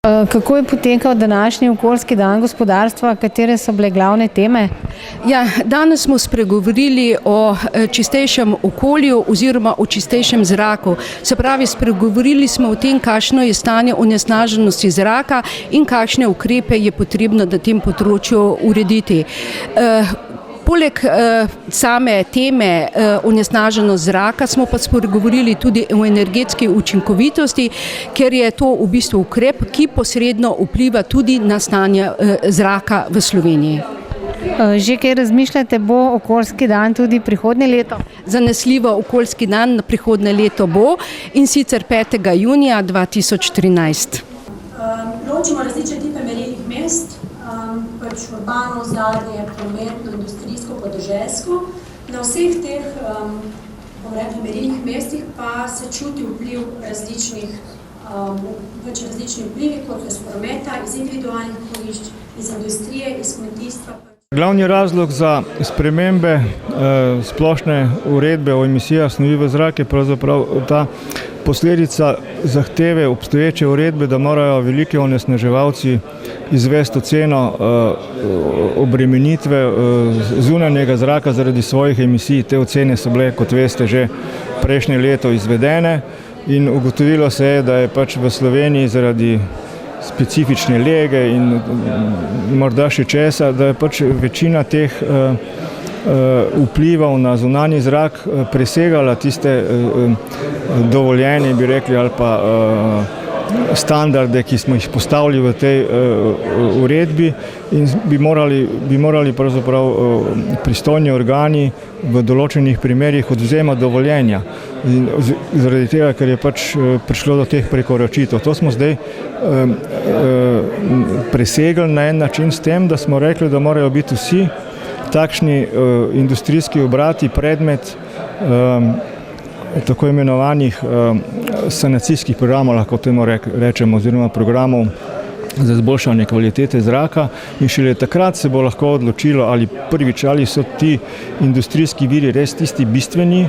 Kako je potekal današnji okoljski dan gospodarstva, katere so bile glavne teme? Ja, danes smo spregovorili o čistejšem okolju oziroma o čistejšem zraku. Se pravi, spregovorili smo o tem, kakšno je stanje onesnaženosti zraka in kakšne ukrepe je potrebno na tem področju urediti. Poleg same teme onesnaženost zraka smo pa spregovorili tudi o energetski učinkovitosti, ker je to v bistvu ukrep, ki posredno vpliva tudi na stanje zraka v Sloveniji. Že kaj razmišljate, bo okoljski dan tudi prihodnje leto? Zanesljivo okoljski dan na prihodnje leto bo, in sicer 5. junija 2013. Ločimo različne tipe merilnih mest, urbano, ozadje, prometno, industrijsko, podeželsko. Na vseh teh merilnih mestih pa se čuti vpliv različnih vplivi, kot iz prometa, iz individualnih okolišč, iz industrije, iz kmetijstva. Glavni razlog za spremembe splošne uredbe o emisijah snovi v zrak je pravzaprav ta posledica zahteve obstoječe uredbe, da morajo veliki onesnaževalci izvesti oceno obremenitve zunanjega zraka zaradi svojih emisij. Te ocene so bile, kot veste, že prejšnje leto izvedene in ugotovilo se je, da je pač v Sloveniji zaradi specifične lege in morda še česa, da je pač večina teh vplivov na zunanji zrak presegala tiste dovoljene, bi rekli, ali pa standarde, ki smo jih postavili v tej uredbi, in bi morali pravzaprav pristojni organi v določenih primerih odvzemati dovoljenja. In zaradi tega, ker je pač prišlo do teh prekoračitev. To smo zdaj presegli na en način s tem, da smo rekli, da morajo biti vsi takšni industrijski obrati predmet tako imenovanih sanacijskih programov, lahko temu rečemo, oziroma programov za izboljšanje kvalitete zraka, in šele takrat se bo lahko odločilo, ali prvič, ali so ti industrijski viri res tisti bistveni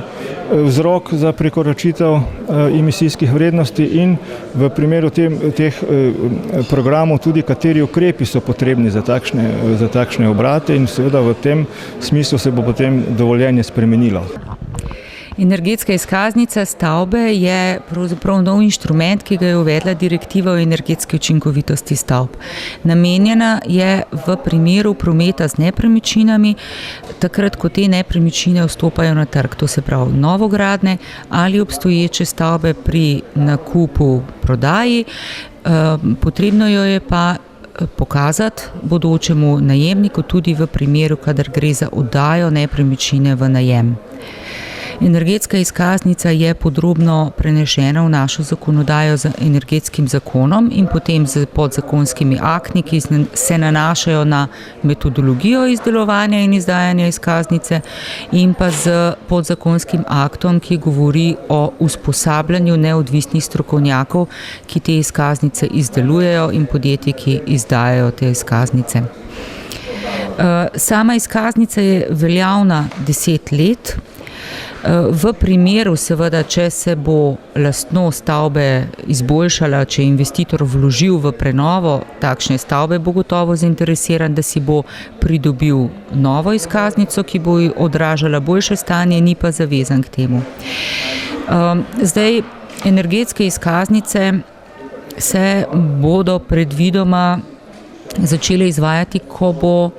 vzrok za prekoračitev emisijskih vrednosti, in v primeru teh programov tudi, kateri ukrepi so potrebni za takšne obrate, in seveda v tem smislu se bo potem dovoljenje spremenilo. Energetska izkaznica stavbe je pravzaprav nov inštrument, ki ga je uvedla direktiva o energetski učinkovitosti stavb. Namenjena je v primeru prometa z nepremičninami, takrat, ko te nepremičnine vstopajo na trg, to se pravi novogradnje ali obstoječe stavbe pri nakupu, prodaji. Potrebno jo je pa pokazati bodočemu najemniku tudi v primeru, kadar gre za oddajo nepremičnine v najem. Energetska izkaznica je podrobno prenešena v našo zakonodajo z energetskim zakonom in potem z podzakonskimi akti, ki se nanašajo na metodologijo izdelovanja in izdajanja izkaznice, in pa z podzakonskim aktom, ki govori o usposabljanju neodvisnih strokovnjakov, ki te izkaznice izdelujejo, in podjetij, ki izdajajo te izkaznice. Sama izkaznica je veljavna 10 let. V primeru, seveda, če se bo lastnost stavbe izboljšala, če je investitor vložil v prenovo takšne stavbe, bo gotovo zainteresiran, da si bo pridobil novo izkaznico, ki bo odražala boljše stanje, ni pa zavezan k temu. Zdaj, energetske izkaznice se bodo predvidoma začele izvajati, ko bo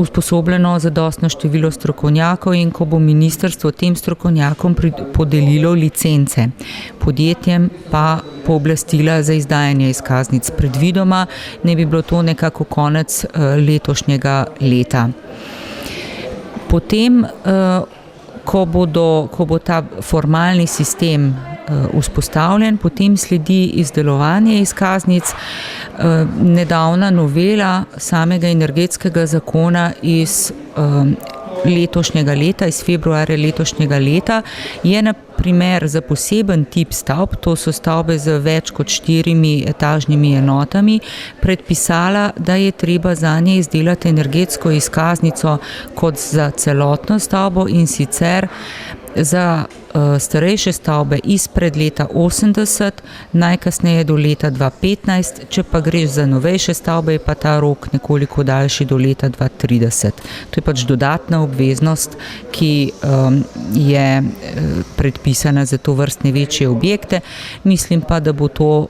usposobljeno zadostno število strokovnjakov in ko bo ministrstvo tem strokovnjakom podelilo licence, podjetjem pa pooblastila za izdajanje izkaznic. Predvidoma ne bi bilo to nekako konec letošnjega leta. Potem, ko bo ta formalni sistem vzpostavljen, potem sledi izdelovanje izkaznic. Nedavna novela samega energetskega zakona iz letošnjega leta, iz februarja letošnjega leta, je na primer za poseben tip stavb, to so stavbe z več kot 4 etažnimi enotami, predpisala, da je treba zanje izdelati energetsko izkaznico kot za celotno stavbo, in sicer za starejše stavbe izpred leta 80, najkasneje do leta 2015, če pa greš za novejše stavbe, je pa ta rok nekoliko daljši do leta 2030. To je pač dodatna obveznost, ki je predpisana za to vrstne večje objekte. Mislim pa, da bo to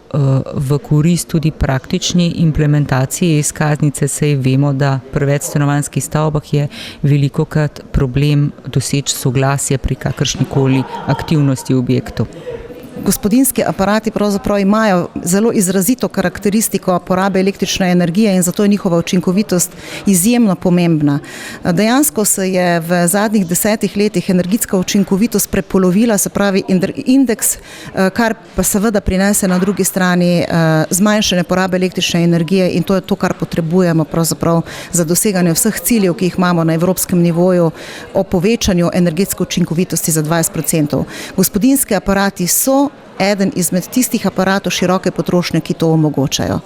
v korist tudi praktični implementaciji izkaznice, saj vemo, da pri večstanovanjskih stavbah je velikokrat problem doseči soglasje pri kakršnikoli aktivnosti objektov. Gospodinjski aparati pravzaprav imajo zelo izrazito karakteristiko porabe električne energije in zato je njihova učinkovitost izjemno pomembna. Dejansko se je v zadnjih 10 letih energetska učinkovitost prepolovila, se pravi indeks, kar pa seveda prinese na drugi strani zmanjšanje porabe električne energije in to je to, kar potrebujemo pravzaprav za doseganje vseh ciljev, ki jih imamo na evropskem nivoju o povečanju energetske učinkovitosti za 20%. Gospodinjski aparati so eden izmed tistih aparatov široke potrošnje, ki to omogočajo.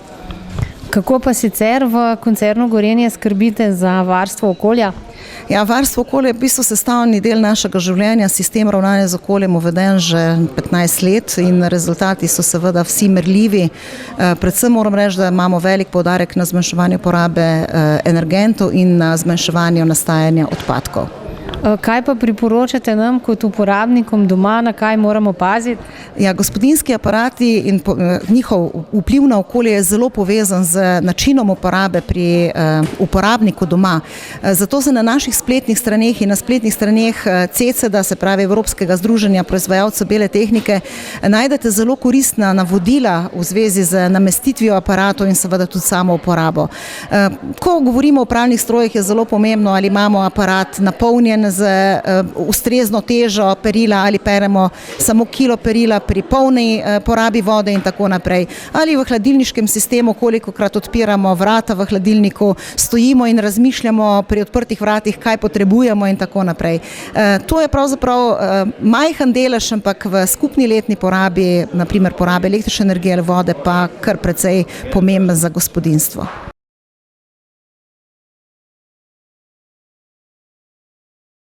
Kako pa sicer v koncernu Gorenje skrbite za varstvo okolja? Ja, varstvo okolja je v bistvu sestavni del našega življenja, sistem ravnanja z okoljem uveden že 15 let in rezultati so seveda vsi merljivi. Predvsem moram reči, da imamo velik poudarek na zmanjševanju porabe energentov in na zmanjševanju nastajanja odpadkov. Kaj pa priporočate nam kot uporabnikom doma, na kaj moramo paziti? Ja, gospodinjski aparati in njihov vpliv na okolje je zelo povezan z načinom uporabe pri uporabniku doma. Zato se na naših spletnih straneh in na spletnih straneh CECED-a, se pravi Evropskega združenja proizvajalcev bele tehnike, najdete zelo koristna navodila v zvezi z namestitvijo aparatov in seveda tudi samo uporabo. Ko govorimo o pralnih strojih, je zelo pomembno, ali imamo aparat napolnjen z ustrezno težo perila ali peremo samo kilo perila pri polni porabi vode in tako naprej. Ali v hladilniškem sistemu, kolikokrat odpiramo vrata v hladilniku, stojimo in razmišljamo pri odprtih vratih, kaj potrebujemo in tako naprej. To je pravzaprav majhen delež, ampak v skupni letni porabi, naprimer porabe električne energije ali vode, pa kar precej pomemben za gospodinjstvo.